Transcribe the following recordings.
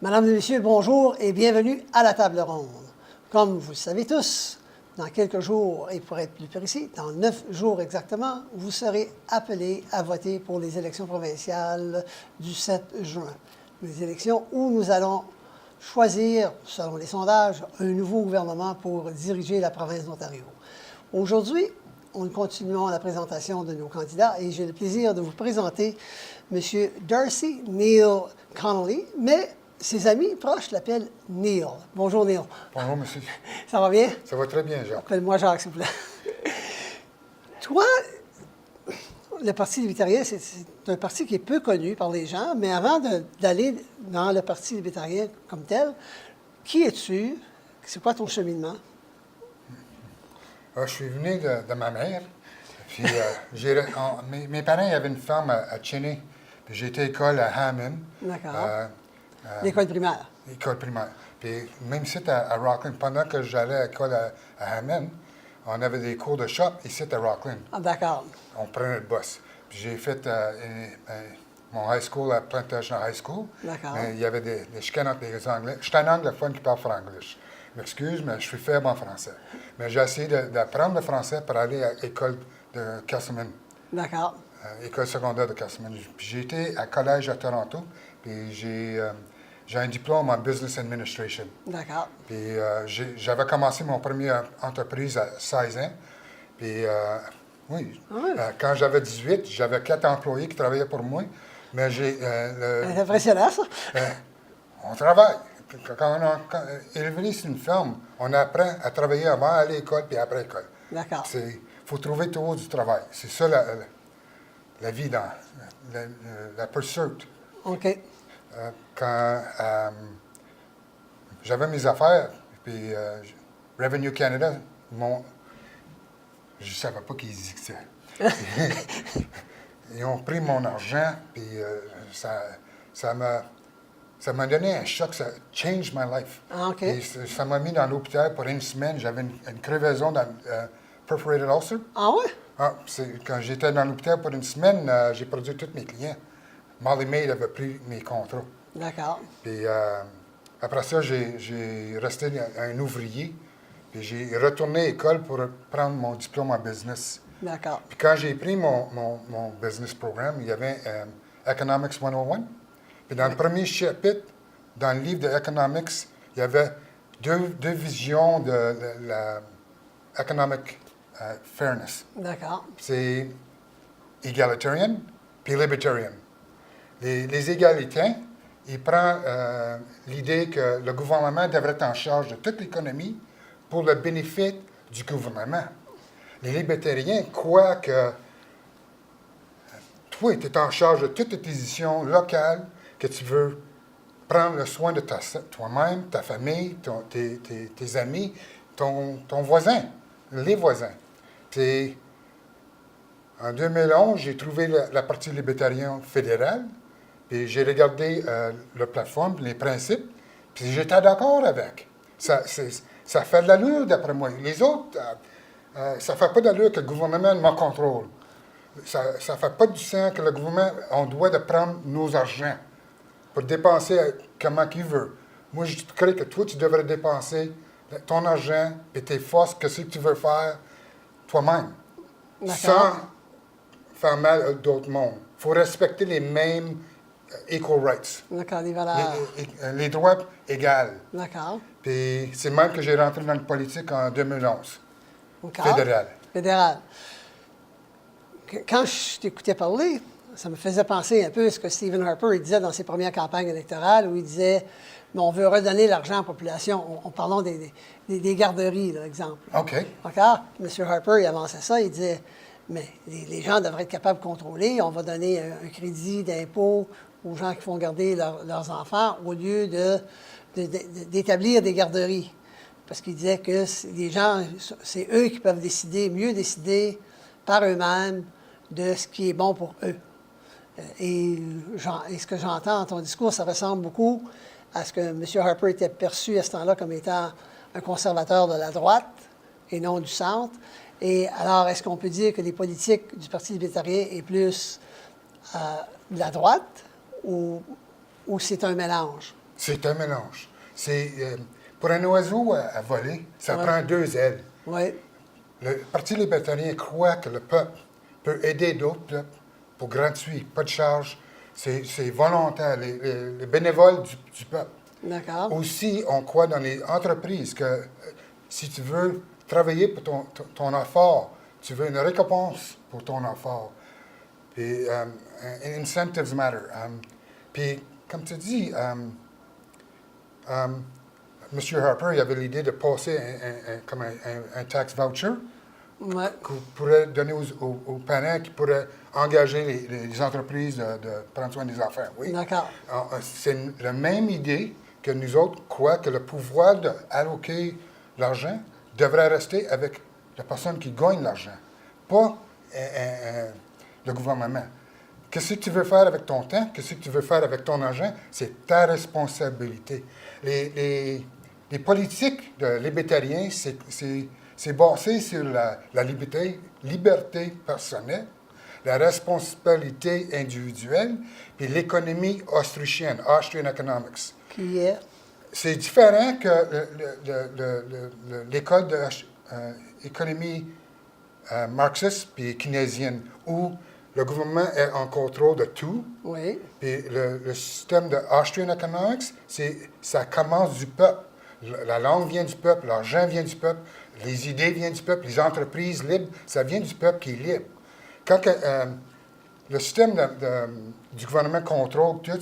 Mesdames et messieurs, bonjour et bienvenue à la table ronde. Comme vous le savez tous, dans quelques jours, et pour être plus précis, dans 9 jours exactement, vous serez appelés à voter pour les élections provinciales du 7 juin. Les élections où nous allons choisir, selon les sondages, un nouveau gouvernement pour diriger la province d'Ontario. Aujourd'hui, nous continuons la présentation de nos candidats et j'ai le plaisir de vous présenter M. Darcy Neil Connolly, mais ses amis proches l'appellent Neil. Bonjour Neil. Bonjour, monsieur. Ça va bien? Ça va très bien, Jacques. Appelle-moi Jacques, s'il vous plaît. Toi, le Parti libétarien, c'est un parti qui est peu connu par les gens, mais avant d'aller dans le Parti libétarien comme tel, qui es-tu? C'est quoi ton cheminement? Je suis venu de ma mère. Puis, mes parents avaient une ferme à Cheney. Puis j'ai été à l'école à Hammond. D'accord. L'école primaire. L'école primaire. Puis même ici à Rockland, pendant que j'allais à l'école à Hammond, on avait des cours de shop ici à Rockland. Ah, d'accord. On prenait le bus. Puis j'ai fait mon high school à Plantation High School. D'accord. Mais il y avait des chicanes entre les Anglais. Je suis un anglophone qui parle franglish. Je m'excuse, mais je suis faible en français. Mais j'ai essayé d'apprendre le français pour aller à l'école de Castlemaine. D'accord. École secondaire de Castlemaine. Puis j'ai été à collège à Toronto. Puis j'ai un diplôme en Business Administration. D'accord. Puis j'avais commencé mon première entreprise à 16 ans. Puis oui, quand j'avais 18, j'avais 4 employés qui travaillaient pour moi. Mais j'ai... C'est impressionnant, ça. On travaille. Quand on élevé sur une ferme, on apprend à travailler avant à l'école puis après l'école. D'accord. Il faut trouver toujours du travail. C'est ça la vie dans la pursuit. OK. Quand j'avais mes affaires, puis Revenue Canada, je ne savais pas qu'ils existaient. Ils ont pris mon argent, puis ça m'a donné un choc, ça changed my life. Ah, OK. Et ça m'a mis dans l'hôpital pour une semaine. J'avais une crevaison dans perforated ulcer. Ah ouais? Quand j'étais dans l'hôpital pour une semaine, j'ai perdu tous mes clients. Molly Maid avait pris mes contrats. D'accord. Puis après ça, j'ai resté un ouvrier. Puis j'ai retourné à l'école pour prendre mon diplôme en business. D'accord. Puis quand j'ai pris mon business programme, il y avait Economics 101. Puis dans le premier chapitre, dans le livre de Economics, il y avait deux visions de la economic fairness. D'accord. C'est egalitarian puis libertarian. Les égalités, il prend l'idée que le gouvernement devrait être en charge de toute l'économie pour le bénéfice du gouvernement. Les libertariens croient que toi, tu es en charge de toutes tes décisions locales, que tu veux prendre le soin de toi-même, ta famille, tes amis, ton voisin, les voisins. En 2011, j'ai trouvé la Parti libétarien fédéral, puis j'ai regardé la plateforme, les principes, puis j'étais d'accord avec. Ça fait de l'allure, d'après moi. Les autres, ça ne fait pas d'allure que le gouvernement me contrôle. Ça ne fait pas du sens que le gouvernement, on doit de prendre nos argents pour dépenser comment qu'il veut. Moi, je crois que toi, tu devrais dépenser ton argent et tes forces, que ce que tu veux faire toi-même, sans faire mal à d'autres mondes. Il faut respecter les mêmes equal rights. D'accord, les valeurs. Les droits égaux. D'accord. Puis c'est même que j'ai rentré dans la politique en 2011. Okay. Fédéral. Fédéral. Quand je t'écoutais parler, ça me faisait penser un peu à ce que Stephen Harper disait dans ses premières campagnes électorales, où il disait on veut redonner l'argent à la population. En parlant des garderies, par exemple. OK. D'accord? M. Harper, il avançait ça, il disait mais les gens devraient être capables de contrôler. On va donner un crédit d'impôt aux gens qui font garder leurs enfants au lieu d'établir des garderies. Parce qu'il disait que les gens, c'est eux qui peuvent mieux décider par eux-mêmes de ce qui est bon pour eux. Et ce que j'entends dans ton discours, ça ressemble beaucoup à ce que M. Harper était perçu à ce temps-là comme étant un conservateur de la droite et non du centre. Et alors, est-ce qu'on peut dire que les politiques du Parti libétarien est plus de la droite ou c'est un mélange? C'est un mélange. Pour un oiseau à voler, ça prend 2 ailes. Oui. Le Parti libétarien croit que le peuple peut aider d'autres peuples pour gratuit, pas de charge. C'est volontaire, les bénévoles du peuple. D'accord. Aussi, on croit dans les entreprises que si tu veux travailler pour ton effort, tu veux une récompense pour ton effort. Puis, incentives matter. Puis, comme tu dis, M. Harper, il avait l'idée de passer comme un tax voucher Ouais. qu'on pourrait donner aux parents qui pourraient engager les entreprises de prendre soin des enfants. Oui. D'accord. C'est la même idée que nous autres croient que le pouvoir d'alloquer l'argent devrait rester avec la personne qui gagne l'argent, pas le gouvernement. Qu'est-ce que tu veux faire avec ton temps? Qu'est-ce que tu veux faire avec ton argent? C'est ta responsabilité. Les politiques de libertariens, c'est basé sur la liberté personnelle, la responsabilité individuelle, puis l'économie autrichienne, Austrian Economics. Qui est? C'est différent que l'école d'économie marxiste puis keynésienne, où le gouvernement est en contrôle de tout. Oui. Puis le système de Austrian Economics, ça commence du peuple. La langue vient du peuple, l'argent vient du peuple, les idées viennent du peuple, les entreprises libres, ça vient du peuple qui est libre. Quand le système du gouvernement contrôle tout,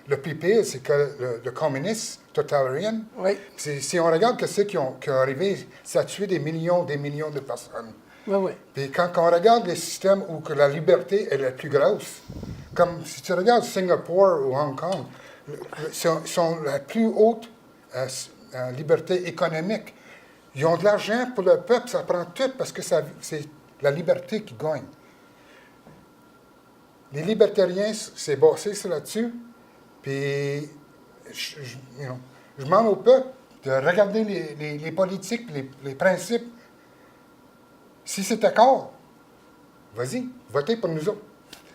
le pire, c'est que le communisme totalitarian, Oui. si on regarde ce qui est arrivé, ça a tué des millions de personnes. Oui, oui. Puis quand on regarde les systèmes où que la liberté est la plus grosse, comme si tu regardes Singapour ou Hong Kong, sont la plus haute liberté économique. Ils ont de l'argent pour le peuple, ça prend tout parce que c'est la liberté qui gagne. Les libertariens, c'est basé sur là-dessus. Puis, je demande au peuple de regarder les politiques, les principes. Si c'est d'accord, vas-y, votez pour nous autres.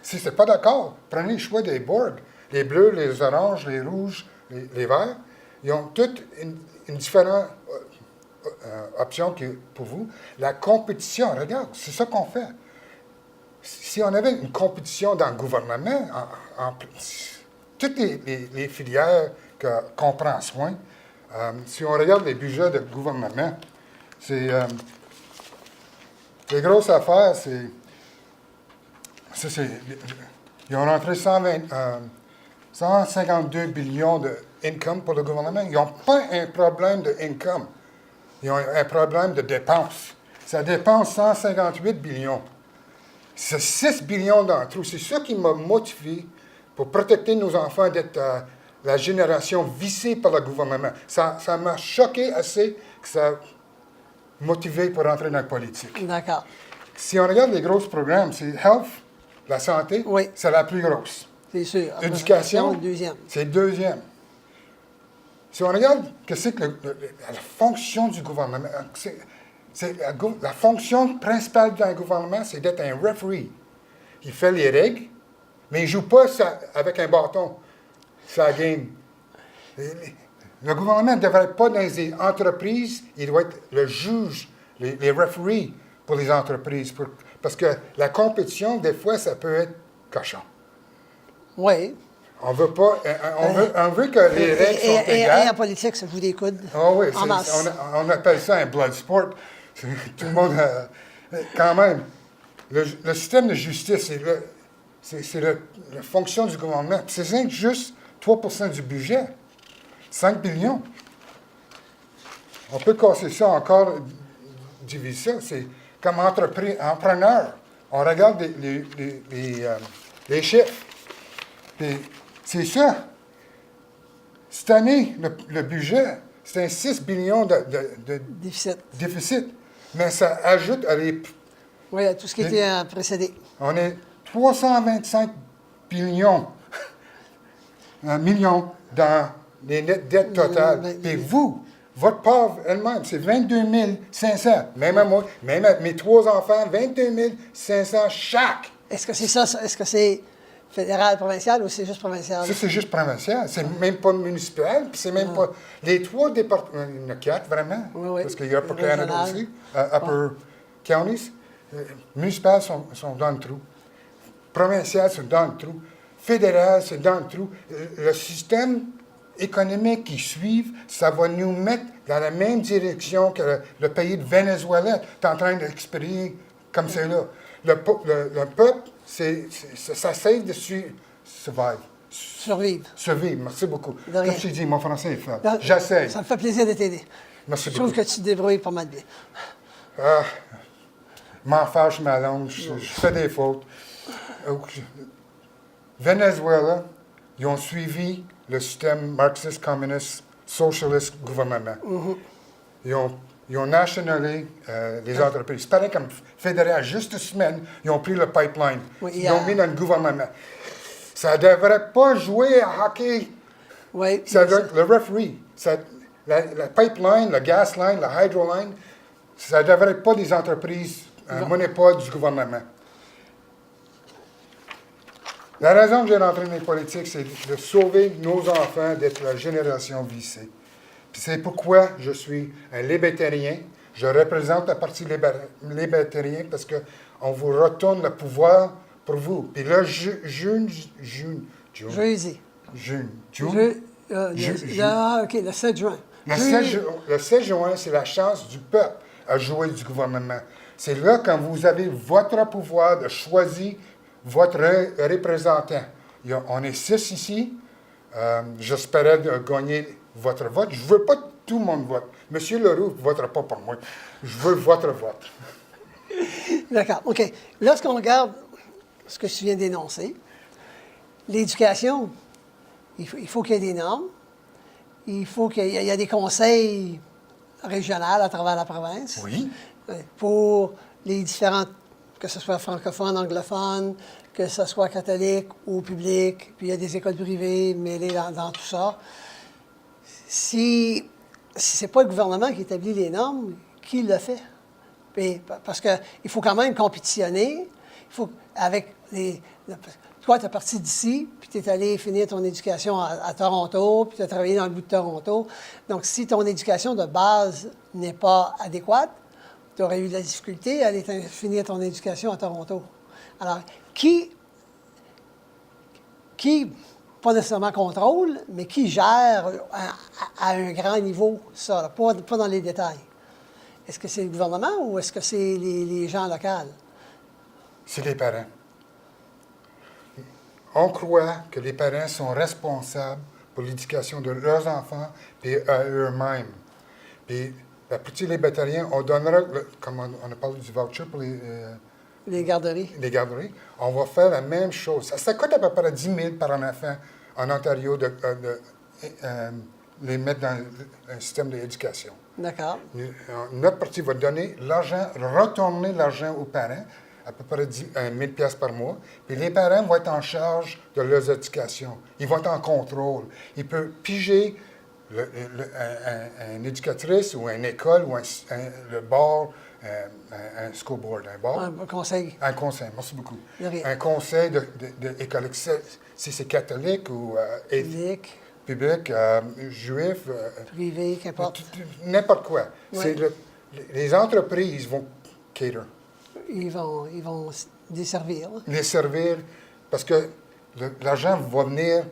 Si c'est pas d'accord, prenez le choix des boards. Les bleus, les oranges, les rouges, les verts. Ils ont toutes une différente option pour vous. La compétition, regarde, c'est ça qu'on fait. Si on avait une compétition dans le gouvernement, toutes les filières qu'on prend soin, si on regarde les budgets de gouvernement, c'est... les grosses affaires, ils ont rentré 152 billions d'income pour le gouvernement. Ils n'ont pas un problème de income. Ils ont un problème de dépenses. Ça dépense 158 billions. C'est 6 billions d'entre eux. C'est ça qui m'a motivé pour protéger nos enfants d'être la génération vissée par le gouvernement. Ça m'a choqué assez que ça motivé pour rentrer dans la politique. D'accord. Si on regarde les gros programmes, c'est health, la santé, Oui. c'est la plus grosse. C'est sûr. Éducation, le deuxième. c'est le deuxième. Si on regarde qu'est-ce que la fonction du gouvernement, la fonction principale d'un gouvernement, c'est d'être un referee. Il fait les règles, mais il ne joue pas avec un bâton, sa game. Le gouvernement ne devrait être pas dans les entreprises, il doit être le juge, les referees pour les entreprises. Parce que la compétition, des fois, ça peut être cochon. Oui. On veut pas, on veut que les règles soient égales. Et en politique, ça joue des coudes. Oh oui, en masse. on appelle ça un blood sport. Tout le monde, quand même, le système de justice, c'est la fonction du gouvernement. C'est juste 3% du budget. 5 billions. On peut casser ça encore, diviser ça. C'est comme entrepreneur. On regarde les chiffres. Puis c'est ça. Cette année, le budget, c'est un 6 billions de déficit. Mais ça ajoute à oui, à tout ce qui était précédé. On est 325 millions dans les nettes dettes totales. Et vous, votre pauvre elle-même, c'est 22 500. Même à moi, même à mes 3 enfants, 22 500 chaque. Est-ce que c'est ça? Est-ce que c'est Fédéral, provincial ou c'est juste provincial? Ça, c'est juste provincial. C'est même pas municipal, puis c'est même pas... Les 3 départements, il y en a 4 vraiment, Oui. parce qu'il y a Upper Canada Régional. aussi, Upper Counties. Municipal sont dans le trou. Provincial, c'est dans le trou. Fédéral, c'est dans le trou. Le système économique qui suit, ça va nous mettre dans la même direction que le pays de Venezuela est en train d'expérimenter comme c'est là. Le peuple, ça sert de Survivre. survivre. Merci beaucoup. De rien. Comme je t'ai dit, mon français est faible. Non, J'essaie. Ça me fait plaisir de t'aider. Merci Je trouve beaucoup. que tu te débrouilles pas mal bien. Ah, m'en fâche ma langue, je fais des fautes. Venezuela, ils ont suivi le système marxiste, communiste, socialiste gouvernement. Ils ont nationalisé les entreprises. C'est pareil comme fédéral, juste une semaine, ils ont pris le pipeline. Oui, Ils l'ont mis dans le gouvernement. Ça ne devrait pas jouer à hockey. Oui. Le referee, la pipeline, la gas line, la hydro line, ça ne devrait pas des entreprises, un monopole du gouvernement. La raison que j'ai rentré dans les politiques, c'est de sauver nos enfants d'être la génération vissée. Puis c'est pourquoi je suis un libertarien. Je représente le Parti libertarien parce qu'on vous retourne le pouvoir pour vous. Puis là, Jeudi. OK, le 7 juin. Le 7 juin, c'est la chance du peuple à jouer du gouvernement. C'est là quand vous avez votre pouvoir de choisir votre représentant. On est 6 ici. J'espérais gagner votre vote. Je ne veux pas que tout le monde vote. Monsieur Leroux ne votera pas pour moi. Je veux votre vote. D'accord. OK. Lorsqu'on regarde ce que tu viens d'énoncer, l'éducation, il faut qu'il y ait des normes. Il faut qu'il y ait des conseils régionaux à travers la province. Oui. Pour les différentes, que ce soit francophone, anglophone, que ce soit catholique ou public, puis il y a des écoles privées mêlées dans tout ça. Si ce n'est pas le gouvernement qui établit les normes, qui le fait? Puis, parce qu'il faut quand même compétitionner. Il faut, avec les... Toi, tu es parti d'ici, puis tu es allé finir ton éducation à Toronto, puis tu as travaillé dans le bout de Toronto. Donc, si ton éducation de base n'est pas adéquate, tu aurais eu de la difficulté à aller finir ton éducation à Toronto. Alors, qui pas nécessairement contrôle, mais qui gère à un grand niveau ça, là, pas dans les détails? Est-ce que c'est le gouvernement ou est-ce que c'est les gens locaux? C'est les parents. On croit que les parents sont responsables pour l'éducation de leurs enfants et à eux-mêmes. Puis, le Parti libertarien, on donnera, comme on a parlé du voucher pour les garderies. Les garderies, on va faire la même chose. Ça coûte à peu près 10 000 par un enfant en Ontario de les mettre dans un système d'éducation. D'accord. Notre parti va donner l'argent, retourner l'argent aux parents, à peu près 1 000 $ par mois. Puis les parents vont être en charge de leur éducation. Ils vont être en contrôle. Ils peuvent piger une éducatrice ou une école ou le bar, un school board, un bar. Un conseil. Un conseil, merci beaucoup. De rien. Un conseil d'école, si c'est catholique ou public, juif. Privé, qu'importe. N'importe quoi. Ouais. Les entreprises vont cater. Ils vont desservir. Les servir parce que l'argent va venir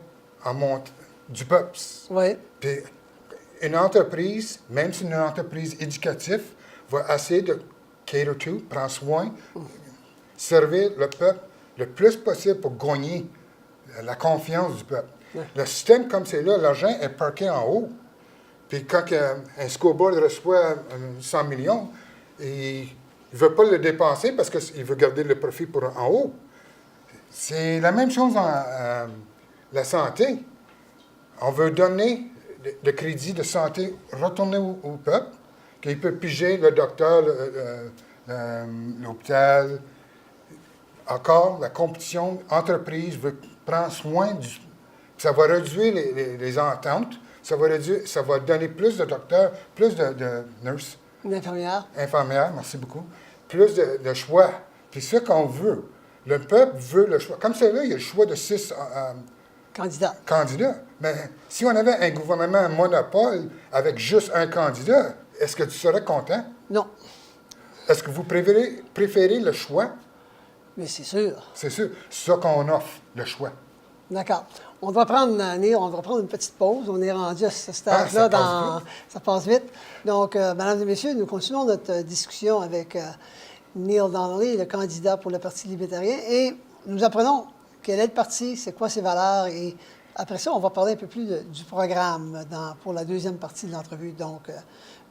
du peuple. Oui. Puis une entreprise, même si c'est une entreprise éducative, va essayer de cater to, prendre soin, servir le peuple le plus possible pour gagner la confiance du peuple. Ouais. Le système comme c'est là, l'argent est parqué en haut. Puis quand un school board reçoit 100 millions, il ne veut pas le dépenser parce qu'il veut garder le profit pour en haut. C'est la même chose en la santé. On veut donner le crédit de santé, retourner au peuple, qu'il peut piger le docteur, l'hôpital. Encore, la compétition, l'entreprise veut prendre soin du... Ça va réduire les ententes, ça va donner plus de docteurs, plus de nurses. Une infirmière. Infirmières, merci beaucoup. Plus de choix. Puis ce qu'on veut, Le peuple veut le choix. Comme c'est là, il y a le choix de 6 candidats. Mais si on avait un gouvernement monopole avec juste un candidat, est-ce que tu serais content? Non. Est-ce que vous préférez le choix? Mais c'est sûr. C'est sûr. C'est ça qu'on offre, le choix. D'accord. On va prendre une petite pause. On est rendu à ce stade-là. Ça passe vite. Donc, mesdames et messieurs, nous continuons notre discussion avec Neil Donnelly, le candidat pour le Parti libétarien, et nous apprenons quel est le parti, c'est quoi ses valeurs, et après ça, on va parler un peu plus du programme pour la deuxième partie de l'entrevue. Donc,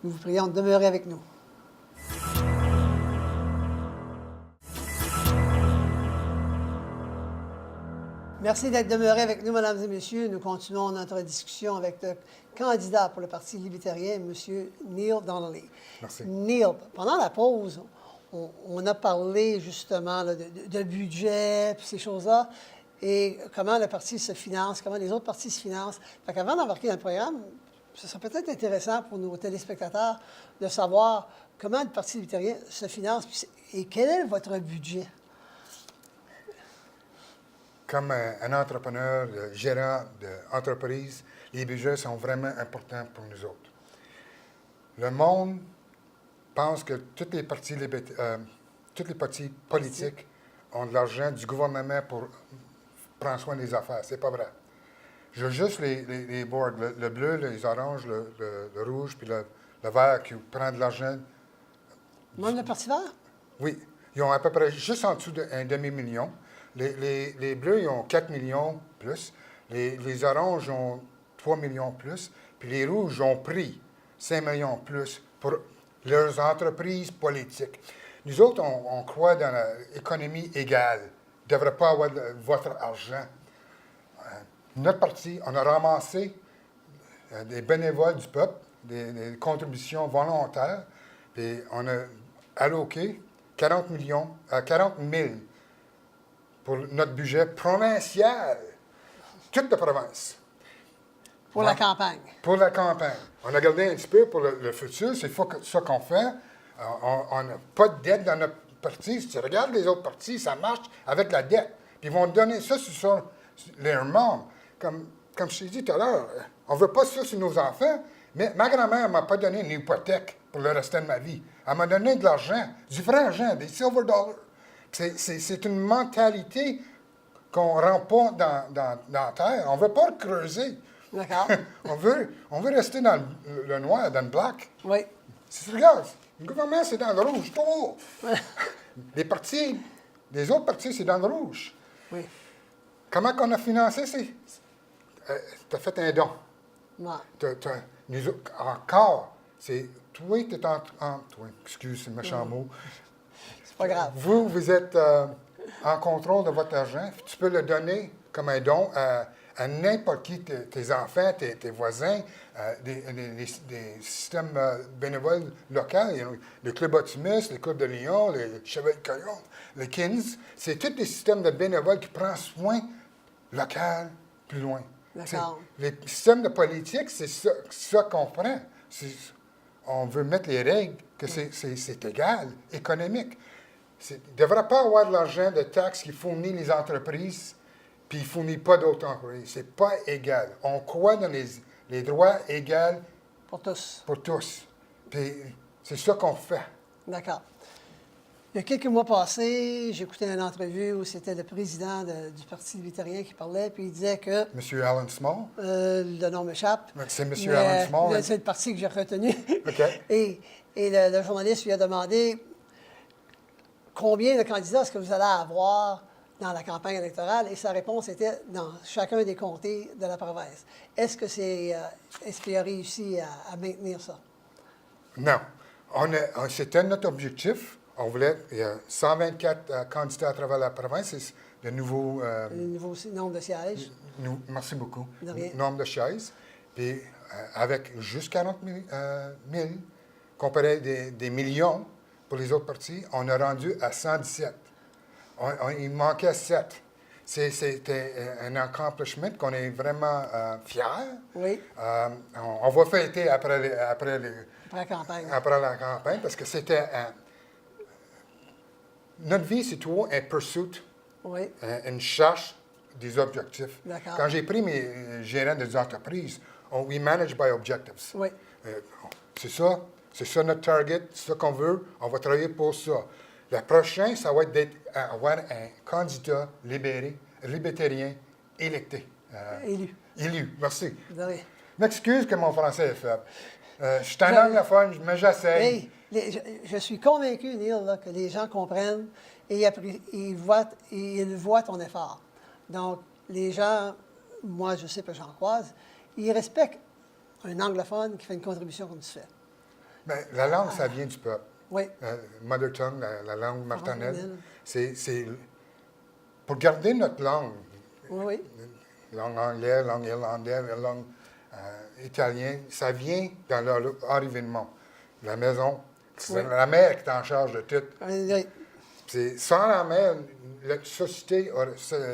nous vous prions de demeurer avec nous. Merci d'être demeurés avec nous, mesdames et messieurs. Nous continuons notre discussion avec le candidat pour le Parti libétarien, M. Neil Donnelly. Merci. Neil, pendant la pause, on a parlé justement là, de budget, puis ces choses-là, et comment le parti se finance, comment les autres partis se financent. Fait qu'avant d'embarquer dans le programme, ce serait peut-être intéressant pour nos téléspectateurs de savoir comment le Parti libétarien se finance et quel est votre budget. Comme un entrepreneur, gérant d'entreprise, les budgets sont vraiment importants pour nous autres. Le monde pense que tous les partis politiques ont de l'argent du gouvernement pour prendre soin des affaires. C'est pas vrai. J'ai juste les boards, le bleu, les oranges, le rouge, puis le vert qui prend de l'argent. Même le Parti vert? Oui. Ils ont à peu près juste en dessous d'un demi-million. Les bleus, ils ont 4 millions plus. Les oranges ont 3 millions plus. Puis les rouges ont pris 5 millions plus pour leurs entreprises politiques. Nous autres, on croit dans l'économie égale. Il ne devrait pas avoir votre argent. Notre parti, on a ramassé des bénévoles du peuple, des contributions volontaires, puis on a alloqué 40 000 pour notre budget provincial, toute la province. Pour la campagne. Pour la campagne. On a gardé un petit peu pour le futur, c'est ça qu'on fait. On n'a pas de dette dans notre parti. Si tu regardes les autres partis, ça marche avec la dette. Puis ils vont donner ça sur leurs membres. Comme je t'ai dit tout à l'heure, on ne veut pas ça sur nos enfants, mais ma grand-mère ne m'a pas donné une hypothèque pour le restant de ma vie. Elle m'a donné de l'argent, du vrai argent, des silver dollars. C'est une mentalité qu'on ne rend pas dans la terre. On ne veut pas le creuser. D'accord. on veut rester dans le noir, dans le black. Oui. Si tu regardes, le gouvernement, c'est dans le rouge. Oh! Les autres partis, c'est dans le rouge. Oui. Comment qu'on a financé? Tu as fait un don. Ouais. Encore, c'est toi, tu es excuse, c'est le méchant mot. C'est pas grave. Vous êtes en contrôle de votre argent. Tu peux le donner comme un don à n'importe qui, tes enfants, tes voisins, des systèmes bénévoles locaux. Il y a le Club Optimus, le Club de Lyon, le Chevalier de Coyon, le Kins. C'est tous des systèmes de bénévoles qui prennent soin local plus loin. D'accord. Les systèmes de politique, c'est ça qu'on prend. On veut mettre les règles que c'est égal, économique. Il ne devrait pas avoir de l'argent de taxes qui fournit les entreprises, puis il ne fournit pas d'autres entreprises. Ce n'est pas égal. On croit dans les droits égaux Pour tous. Pour tous. Puis c'est ça qu'on fait. D'accord. Il y a quelques mois passés, j'écoutais une entrevue où c'était le président du Parti libétarien qui parlait, puis il disait que... M. Alan Small? Le nom m'échappe. C'est M. Alan Small. C'est le parti que j'ai retenu. OK. Et le journaliste lui a demandé combien de candidats est-ce que vous allez avoir dans la campagne électorale, et sa réponse était dans chacun des comtés de la province. Est-ce qu'il a réussi à maintenir ça? Non. C'était notre objectif. On voulait, il y a 124 candidats à travers la province, c'est le nouveau... le nouveau nombre de sièges. Merci beaucoup. De rien. Nombre de chaises. Puis avec juste 40 000, comparé des millions pour les autres partis, on a rendu à 117. Il manquait 7. C'était un accomplissement qu'on est vraiment fiers. Oui. On va fêter après la campagne. Après la campagne, parce que c'était... notre vie, c'est toujours un pursuit Oui. Une charge des objectifs. D'accord. Quand j'ai pris mes gérants des entreprises, we manage by objectives. Oui. C'est ça notre target, c'est ça qu'on veut, on va travailler pour ça. Le prochain, ça va être d'avoir un candidat libertarien électé. Élu, merci. Vous avez- M'excuse que mon français est faible. Je suis un anglophone, mais j'essaie. Hey, je suis convaincu, Neil, là, que les gens comprennent et ils voient ton effort. Donc, les gens, moi, je sais que j'en croise, ils respectent un anglophone qui fait une contribution comme tu fais. Bien, la langue, ça vient du peuple. Oui. Mother tongue, la langue maternelle, maternelle. c'est pour garder notre langue. Oui, Langue anglaise, langue irlandaise, langue italienne, ça vient dans leur environnement. La maison, c'est la mère qui est en charge de tout. oui. Sans la mère, la société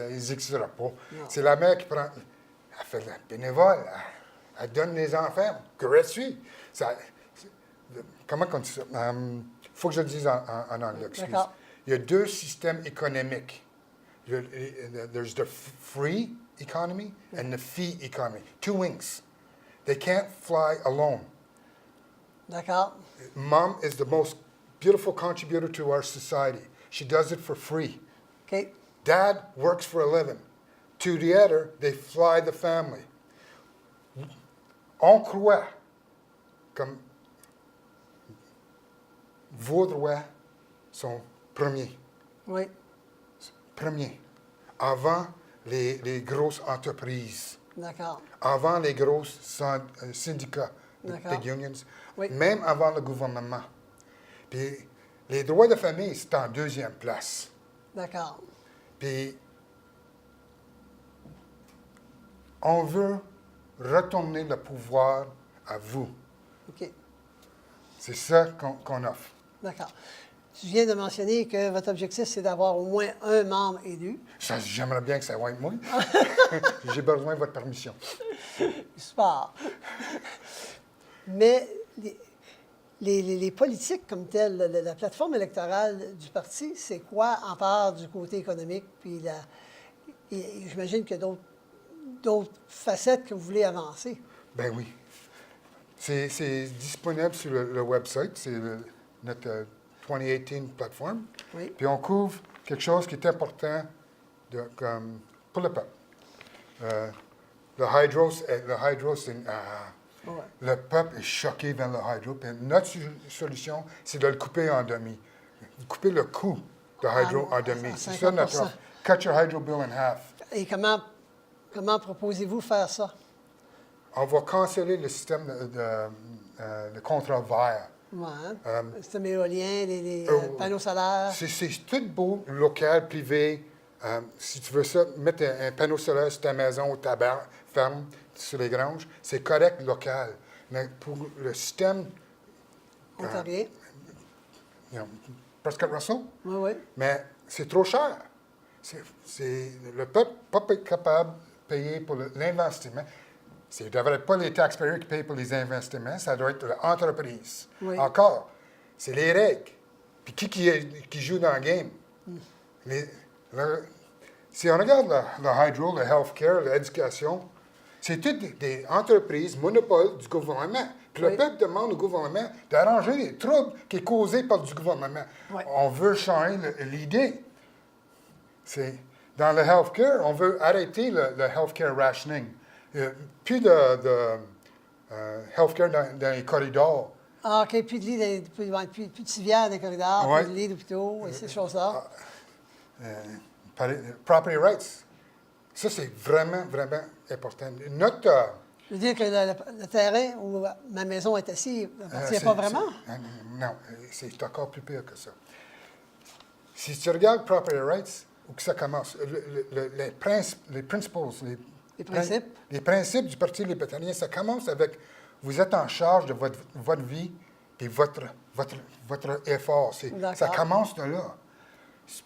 n'existera pas. C'est la mère qui prend. Elle fait de la bénévole. Elle donne les enfants gratuits. Comment on dit ça? Il faut que je le dise en anglais, excuse. D'accord. Il y a deux systèmes économiques. There's the free economy and the fee economy. Two wings. They can't fly alone. D'accord. Mom is the most beautiful contributor to our society. She does it for free. OK. Dad works for a living. Together, they fly the family. On croit comme vos droits sont premiers. Oui. Premiers. Avant les grosses entreprises. D'accord. Avant les gros syndicats, D'accord. big unions. Oui. Même avant le gouvernement. Puis les droits de famille, c'est en deuxième place. D'accord. Puis, on veut retourner le pouvoir à vous. OK. C'est ça qu'on offre. D'accord. Tu viens de mentionner que votre objectif, c'est d'avoir au moins un membre élu. J'aimerais bien que ça soit moi. J'ai besoin de votre permission. Super. Mais les politiques comme telles, la plateforme électorale du parti, c'est quoi en part du côté économique? Puis j'imagine qu'il y a d'autres facettes que vous voulez avancer. Ben oui. C'est disponible sur le website. C'est notre 2018 plateforme. Oui. Puis on couvre quelque chose qui est important pour le peuple. Le hydro, c'est Ouais. le peuple est choqué vers le hydro. Puis notre solution, c'est de le couper en demi. Couper le coût de hydro en demi. C'est ça notre offre. Cut your hydro bill in half. Et comment proposez-vous faire ça? On va canceller le système de contrat vert. Ouais, hein? Le système éolien, les panneaux solaires. C'est tout beau, local, privé. Si tu veux ça, mettre un panneau solaire sur ta maison ou ta ferme, sur les granges, c'est correct local. Mais pour le système... Ontarien. Prescott Russell, Oui, oui. mais c'est trop cher. Le peuple n'est pas capable de payer pour l'investissement. Ce ne devrait pas les taxpayers qui payent pour les investissements, ça doit être l'entreprise. Oui. Encore, c'est les règles. Puis qui joue dans le game? Si on regarde le hydro, le healthcare, l'éducation, c'est toutes des entreprises, monopoles du gouvernement. Puis le peuple demande au gouvernement d'arranger les troubles qui sont causés par du gouvernement. Oui. On veut changer l'idée. Dans le healthcare, on veut arrêter le healthcare rationing. Plus de healthcare dans les corridors. Ah, OK. Plus de lits, plus de civières dans les corridors, Ouais. plus de lits d'hôpitaux et ces choses-là. Property rights. Ça, c'est vraiment, vraiment important. Je veux dire que le terrain où ma maison est assise n'appartient pas vraiment? Non, c'est encore plus pire que ça. Si tu regardes property rights, où que ça commence, les principes, Les principes? Les principes du Parti libertarien, ça commence avec vous êtes en charge de votre vie et votre effort. Ça commence de là.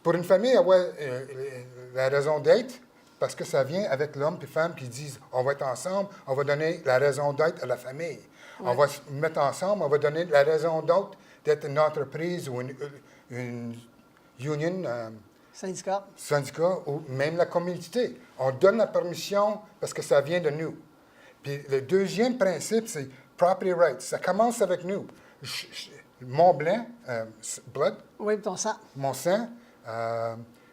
Pour une famille, avoir la raison d'être, parce que ça vient avec l'homme et femme qui disent on va être ensemble, on va donner la raison d'être à la famille. Ouais. On va se mettre ensemble, on va donner la raison d'être une entreprise ou une union. syndicat ou même la communauté. On donne la permission parce que ça vient de nous. Puis le deuxième principe, c'est property rights. Ça commence avec nous. Mon blood, Oui, ton sang. mon sang,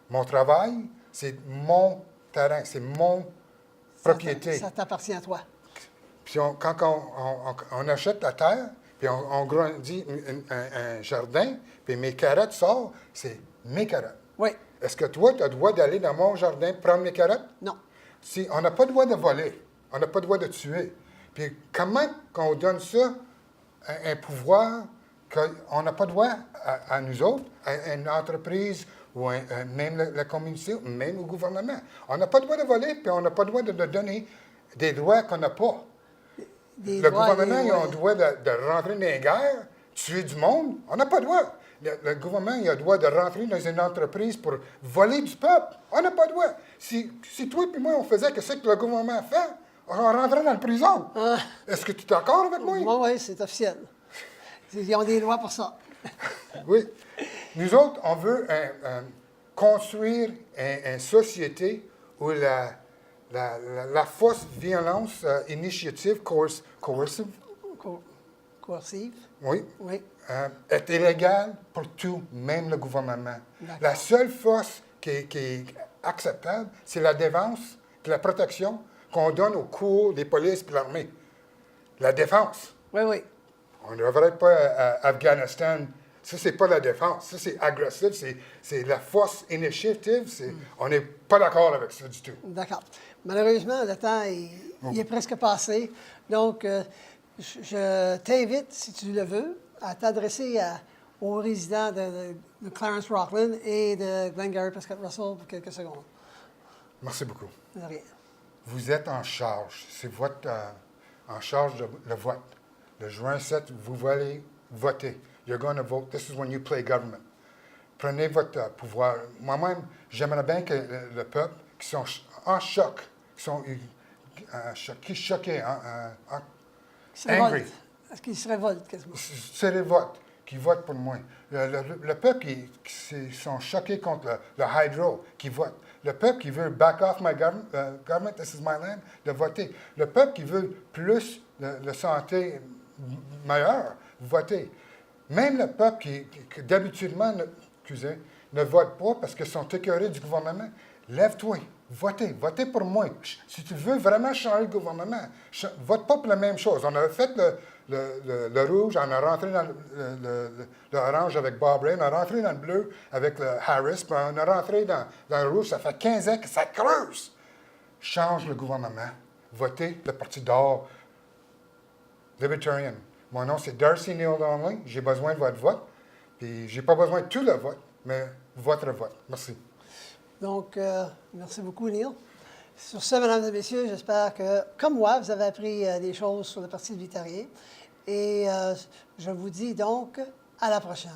mon travail, c'est mon terrain, c'est mon propriété. Ça t'appartient à toi. Puis quand on achète la terre, puis on grandit un jardin, puis mes carottes sortent, c'est mes carottes. Oui. Est-ce que toi, tu as le droit d'aller dans mon jardin prendre mes carottes? Non. Si on n'a pas le droit de voler, on n'a pas le droit de tuer. Puis comment qu'on donne ça, un pouvoir qu'on n'a pas le droit à nous autres, à une entreprise ou même la communauté, ou même au gouvernement? On n'a pas le droit de voler, puis on n'a pas le droit de donner des droits qu'on n'a pas. Le gouvernement, ils ont le droit de rentrer dans les guerres, tuer du monde. On n'a pas le droit. Le gouvernement, il a le droit de rentrer dans une entreprise pour voler du peuple. On n'a pas le droit. Si toi et moi, on faisait ce que le gouvernement fait, on rentrait dans la prison. Est-ce que tu es d'accord avec moi? Oui, c'est officiel. Ils ont des lois pour ça. Oui. Nous autres, on veut construire une société où la force violence initiative coercive. Coercive. Oui. Oui. Est illégale pour tout, même le gouvernement. D'accord. La seule force qui est acceptable, c'est la défense, la protection qu'on donne aux cours, les polices et l'armée. La défense. Oui, oui. On ne devrait pas à Afghanistan. Ça, c'est pas la défense. Ça, c'est agressif. C'est la force initiative. On n'est pas d'accord avec ça du tout. D'accord. Malheureusement, le temps il est presque passé. Donc, je t'invite, si tu le veux, à t'adresser aux résidents de Clarence Rockland et de Glengarry Prescott Russell pour quelques secondes. Merci beaucoup. De rien. Vous êtes en charge. C'est votre en charge de le vote. Le juin 7, vous allez voter. You're going to vote. This is when you play government. Prenez votre pouvoir. Moi-même, j'aimerais bien que le peuple, qui sont en choc, qui sont choqués, angry. Est-ce qu'ils se révoltent quasiment? C'est les votes qui votent pour moi. Le peuple qui sont choqués contre le hydro, qui vote. Le peuple qui veut back off my government, this is my land, de voter. Le peuple qui veut plus de santé meilleure, voter. Même le peuple qui d'habituellement ne vote pas parce qu'ils sont écœurés du gouvernement, lève-toi, votez, votez pour moi. Si tu veux vraiment changer le gouvernement, vote pas pour la même chose. On a fait le rouge, on a rentré dans l'orange avec Bob Ray, on a rentré dans le bleu avec le Harris, puis on a rentré dans le rouge, ça fait 15 ans que ça creuse. Change le gouvernement. Votez le Parti d'or, Libertarian. Mon nom, c'est Darcy Neil Donnelly. J'ai besoin de votre vote. Puis, j'ai pas besoin de tout le vote, mais votre vote. Merci. Donc, merci beaucoup, Neil. Sur ce, mesdames et messieurs, j'espère que, comme moi, vous avez appris des choses sur le Parti libertarien. Et je vous dis donc à la prochaine.